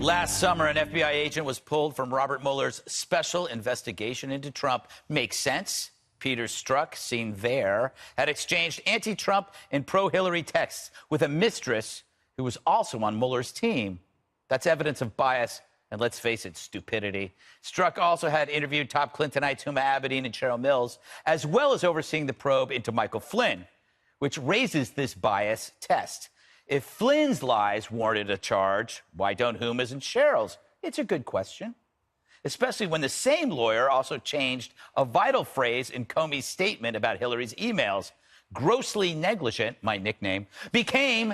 Last summer, an FBI agent was pulled from Robert Mueller's special investigation into Trump. Makes sense. Peter Strzok, seen there, had exchanged anti-Trump and pro-Hillary texts with a mistress who was also on Mueller's team. That's evidence of bias and, let's face it, stupidity. Strzok also had interviewed top Clintonites Huma Abedin and Cheryl Mills, as well as overseeing the probe into Michael Flynn, which raises this bias test. If Flynn's lies warranted a charge, why don't Huma's and Cheryl's? It's a good question, especially when the same lawyer also changed a vital phrase in Comey's statement about Hillary's emails. Grossly negligent, my nickname, became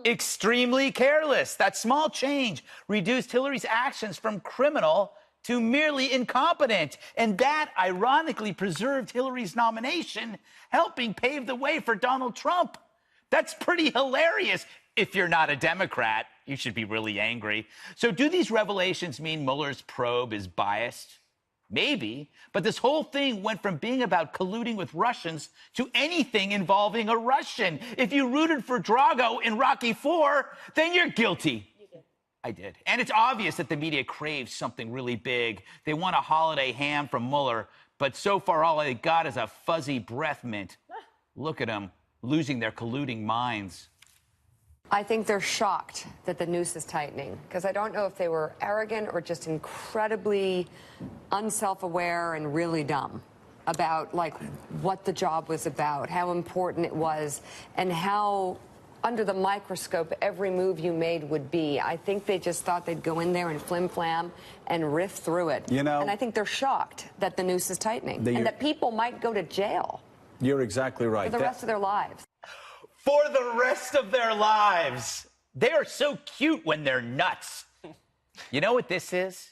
extremely careless. That small change reduced Hillary's actions from criminal to merely incompetent. And that ironically preserved Hillary's nomination, helping pave the way for Donald Trump. That's pretty hilarious. If you're not a Democrat, you should be really angry. So do these revelations mean Mueller's probe is biased? Maybe, but this whole thing went from being about colluding with Russians to anything involving a Russian. If you rooted for Drago in Rocky IV, then you're guilty. You did. I did. And it's obvious that the media craves something really big. They want a holiday ham from Mueller, but so far all they got is a fuzzy breath mint. Look at them, losing their colluding minds. I think they're shocked that the noose is tightening, because I don't know if they were arrogant or just incredibly unself-aware and really dumb about, like, what the job was about, how important it was, and how under the microscope every move you made would be. I think they just thought they'd go in there and flim-flam and riff through it. You know, and I think they're shocked that the noose is tightening and that people might go to jail. You're exactly right. For the rest of their lives. For the rest of their lives. They are so cute when they're nuts. You know what this is?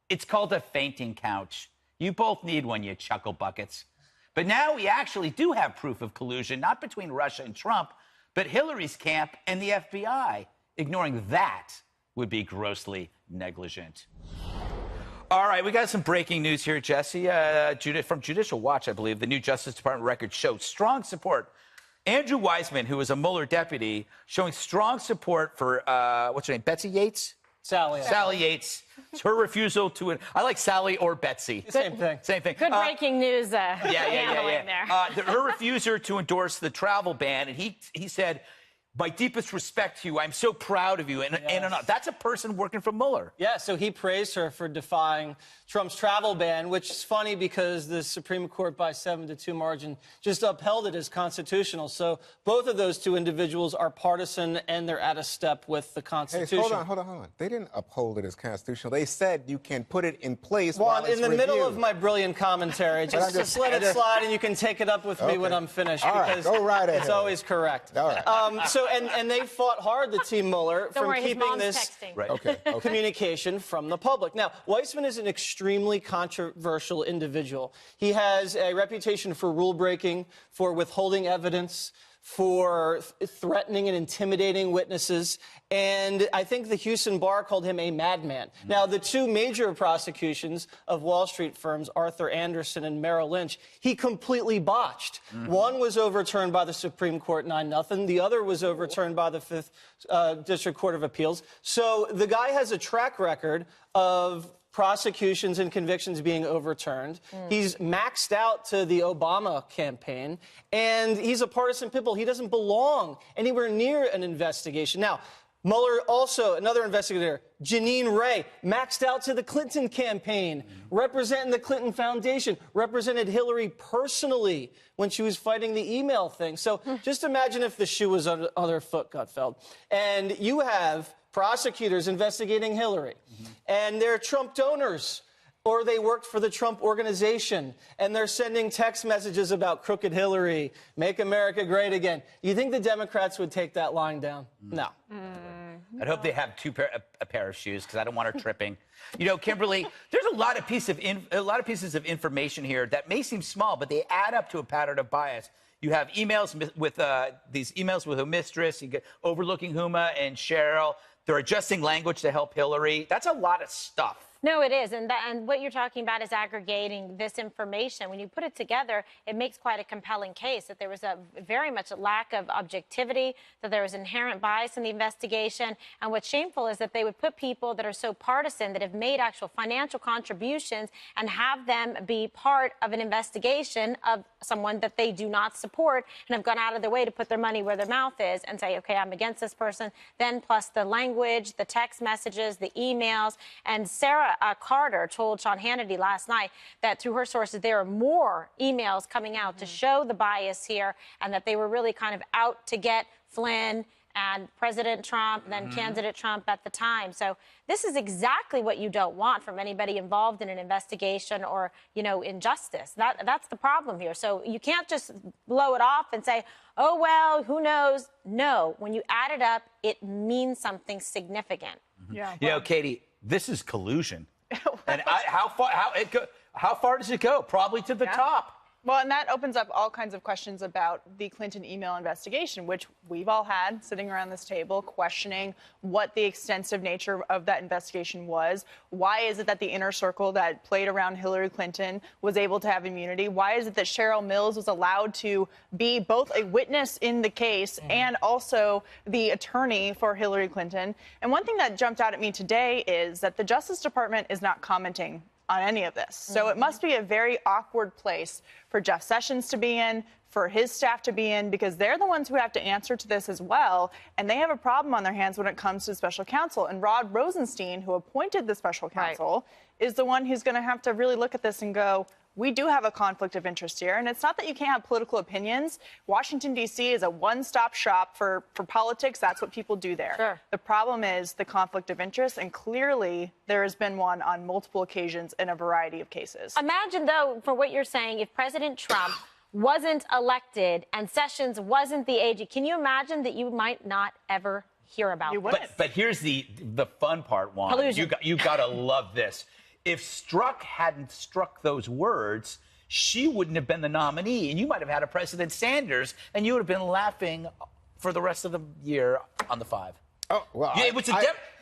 It's called a fainting couch. You both need one, you chuckle buckets. But now we actually do have proof of collusion, not between Russia and Trump, but Hillary's camp and the FBI. Ignoring that would be grossly negligent. All right, we got some breaking news here, Jesse. From Judicial Watch, I believe, the new Justice Department records show strong support. Andrew Weissman, who was a Mueller deputy, showing strong support for, what's her name, Betsy Yates? Sally Yates. It's her refusal to... I like Sally or Betsy. Same thing. Same thing. Good breaking news yeah. there. Her refusal to endorse the travel ban, and he said, my deepest respect to you. I'm so proud of you. And that's a person working for Mueller. Yeah, so he praised her for defying Trump's travel ban, which is funny because the Supreme Court by 7-2 margin just upheld it as constitutional. So both of those two individuals are partisan and they're out of step with the Constitution. Hey, hold on. They didn't uphold it as constitutional. They said you can put it in place while it's in the middle of my brilliant commentary. Just let it slide and you can take it up with me when I'm finished. All because right, go right ahead. It's always correct. All right. And they fought hard, the team Mueller, from keeping this communication from the public. Now, Weissman is an extremely controversial individual. He has a reputation for rule breaking, for withholding evidence, for threatening and intimidating witnesses, and I think the Houston bar called him a madman. Now, the two major prosecutions of Wall Street firms, Arthur Andersen and Merrill Lynch, he completely botched. One was overturned by the Supreme Court 9-0. The other was overturned by the Fifth District Court of Appeals. So the guy has a track record of prosecutions and convictions being overturned. He's maxed out to the Obama campaign, and he's a partisan pitbull. He doesn't belong anywhere near an investigation. Now, Mueller also, another investigator, Jeanine Ray, maxed out to the Clinton campaign, representing the Clinton Foundation, represented Hillary personally when she was fighting the email thing. So just imagine if the shoe was on their foot, Gutfeld, and you have prosecutors investigating Hillary, and they're Trump donors, or they worked for the Trump organization, and they're sending text messages about crooked Hillary, make America great again. Do you think the Democrats would take that line down? No. I'd hope they have a pair of shoes, because I don't want her tripping. You know, Kimberly, there's a lot of pieces of information here that may seem small, but they add up to a pattern of bias. You have emails with these emails with a mistress, you get overlooking Huma and Cheryl. They're adjusting language to help Hillary. That's a lot of stuff. No, it is. And what you're talking about is aggregating this information. When you put it together, it makes quite a compelling case that there was a very much a lack of objectivity, that there was inherent bias in the investigation. And what's shameful is that they would put people that are so partisan, that have made actual financial contributions, and have them be part of an investigation of someone that they do not support and have gone out of their way to put their money where their mouth is and say, okay, I'm against this person. Then plus the language, the text messages, the emails. And Sarah Carter told Sean Hannity last night that through her sources, there are more emails coming out to show the bias here, and that they were really kind of out to get Flynn and President Trump, and then candidate Trump at the time. So this is exactly what you don't want from anybody involved in an investigation or, you know, injustice. That's the problem here. So you can't just blow it off and say, oh, well, who knows? No, when you add it up, it means something significant. Yeah. You know, Katie, this is collusion. And how far does it go? Probably to the top. Well, and that opens up all kinds of questions about the Clinton email investigation, which we've all had sitting around this table questioning what the extensive nature of that investigation was. Why is it that the inner circle that played around Hillary Clinton was able to have immunity? Why is it that Cheryl Mills was allowed to be both a witness in the case and also the attorney for Hillary Clinton? And one thing that jumped out at me today is that the Justice Department is not commenting on any of this. So it must be a very awkward place for Jeff Sessions to be in, for his staff to be in, because they're the ones who have to answer to this as well. And they have a problem on their hands when it comes to special counsel. And Rod Rosenstein, who appointed the special counsel, is the one who's going to have to really look at this and go, we do have a conflict of interest here. And it's not that you can't have political opinions. Washington, D.C. is a one-stop shop for politics. That's what people do there. Sure. The problem is the conflict of interest, and clearly there has been one on multiple occasions in a variety of cases. Imagine, though, for what you're saying, if President Trump wasn't elected and Sessions wasn't the agent, can you imagine that you might not ever hear about it? But here's the fun part, Juan. Collusion. You got to love this. If Strzok hadn't struck those words, she wouldn't have been the nominee, and you might have had a President Sanders, and you would have been laughing for the rest of the year on the 5. Oh, well, yeah,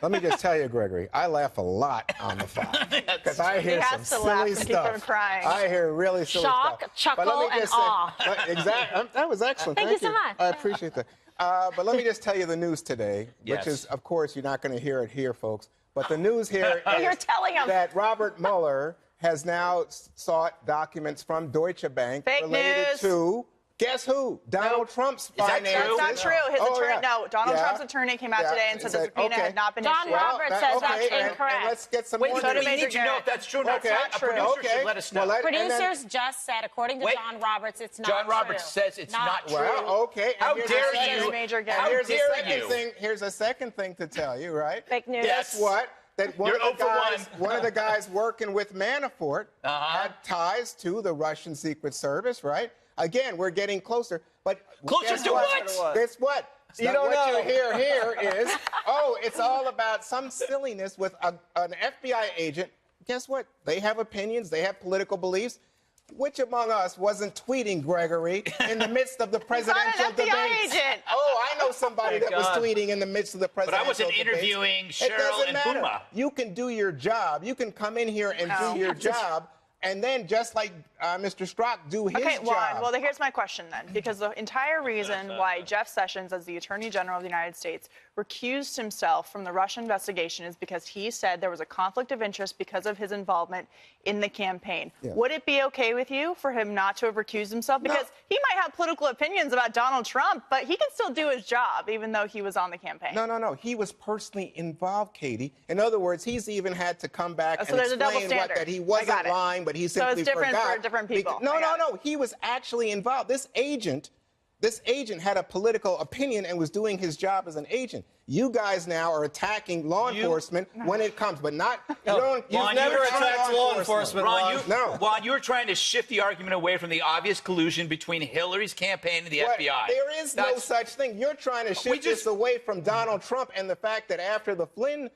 let me just tell you, Gregory, I laugh a lot on the 5 because I hear some silly stuff. Keep crying. I hear really silly Shock, stuff. chuckle, and awe. Exactly. That was excellent. Thank you so much. I appreciate that. But let me just tell you the news today, which is, of course, you're not going to hear it here, folks. But the news here is that Robert Mueller has now sought documents from Deutsche Bank related to, guess who? Donald Trump's finances. That's not true. His attorney, Donald Trump's attorney came out today and said the subpoena had not been issued. John Roberts says that's incorrect. And let's get some more news. We need to know if that's true or not. A producer should let us know. Producers just said, according to John Roberts, it's not true. John Roberts says it's not true. Well, okay. How dare you? How dare you? Here's a second thing to tell you, right? Fake news. Guess what? That one of the guys working with Manafort had ties to the Russian Secret Service, right? Again, we're getting closer. But closer to what? Guess what? You don't know. What you hear here is, oh, it's all about some silliness with an FBI agent. Guess what? They have opinions. They have political beliefs. Which among us wasn't tweeting, Gregory, in the midst of the presidential debates? Agent. Oh, I know somebody that was tweeting in the midst of the presidential debates. But I wasn't interviewing Cheryl and Puma. You can do your job. You can come in here and do your job. And then, just like Mr. Strzok, do his job. Juan, well, here's my question then. Because the entire reason why Jeff Sessions, as the Attorney General of the United States, recused himself from the Russia investigation is because he said there was a conflict of interest because of his involvement in the campaign. Yeah. Would it be okay with you for him not to have recused himself? Because he might have political opinions about Donald Trump, but he can still do his job, even though he was on the campaign. No. He was personally involved, Katie. In other words, he's even had to come back and explain that he wasn't lying, but he simply forgot. So it's different for different people. No. He was actually involved. This agent had a political opinion and was doing his job as an agent. You guys now are attacking law enforcement when it comes, but not. You've never attacked law enforcement. Juan, you were trying to shift the argument away from the obvious collusion between Hillary's campaign and the FBI. There is no such thing. You're trying to shift this away from Donald Trump and the fact that after the Flynn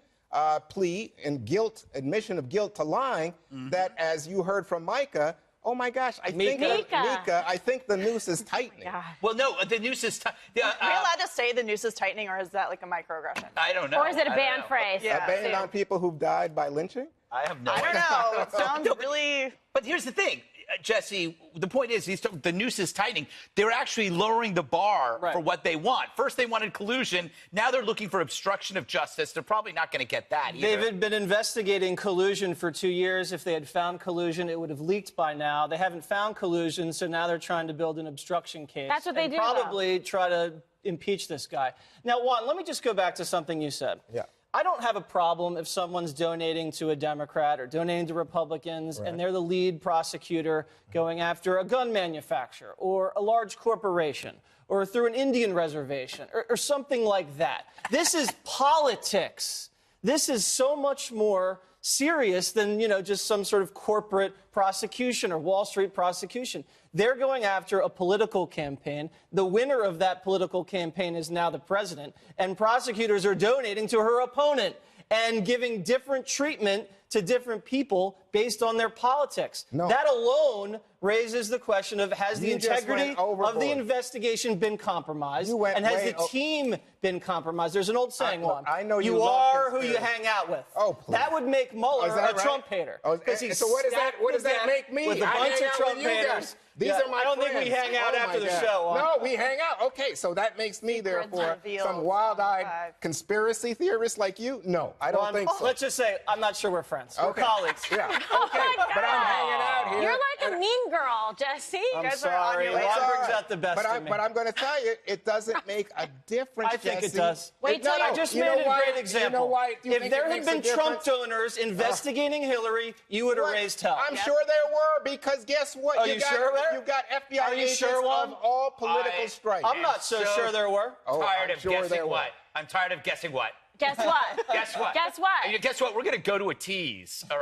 plea and admission of guilt to lying, that, as you heard from Micah, oh my gosh, I think the noose is tightening. Well, no, the noose is tightening. Are we allowed to say the noose is tightening, or is that like a microaggression? I don't know. Or is it a banned phrase? A ban on people who've died by lynching? I have no idea. I don't know. It sounds really... But here's the thing. Jesse, the point is, the noose is tightening. They're actually lowering the bar for what they want. First, they wanted collusion. Now they're looking for obstruction of justice. They're probably not going to get that either. They've been investigating collusion for 2 years. If they had found collusion, it would have leaked by now. They haven't found collusion, so now they're trying to build an obstruction case. That's what they do, probably try to impeach this guy. Now, Juan, let me just go back to something you said. Yeah. I don't have a problem if someone's donating to a Democrat or donating to Republicans and they're the lead prosecutor going after a gun manufacturer or a large corporation or through an Indian reservation or something like that. This is politics. This is so much more serious than, just some sort of corporate prosecution or Wall Street prosecution. They're going after a political campaign. The winner of that political campaign is now the president, and prosecutors are donating to her opponent and giving different treatment to different people based on their politics. No. That alone raises the question of, has the integrity of the investigation been compromised? And has the team been compromised? There's an old saying, Juan. I know you are who you hang out with. Oh, please. That would make Mueller a Trump hater. So what does that make me? With a bunch of Trump haters. These are my I don't friends. think we hang out after the show. No, we hang out. Okay, so that makes me, therefore, some wild-eyed conspiracy theorist like you? No, I don't think so. Let's just say, I'm not sure we're friends. We're colleagues. Yeah. Oh Okay, my God. but I'm hanging out here. You're like a mean girl, Jesse. I'm sorry. Juan brings out the best in me. But I'm going to tell you, it doesn't make a difference, I think Jesse. it does. Wait till I just made a great example. You know why? If there had been Trump donors investigating Hillary, you would have raised hell. I'm sure there were, because guess what? Are you sure there? You got FBI Are you agents sure, Juan? of all political stripes. I'm not so sure there were. Tired of guessing what? I'm tired of guessing what? Guess what? Guess what? Guess what? Guess what? We're going to go to a tease.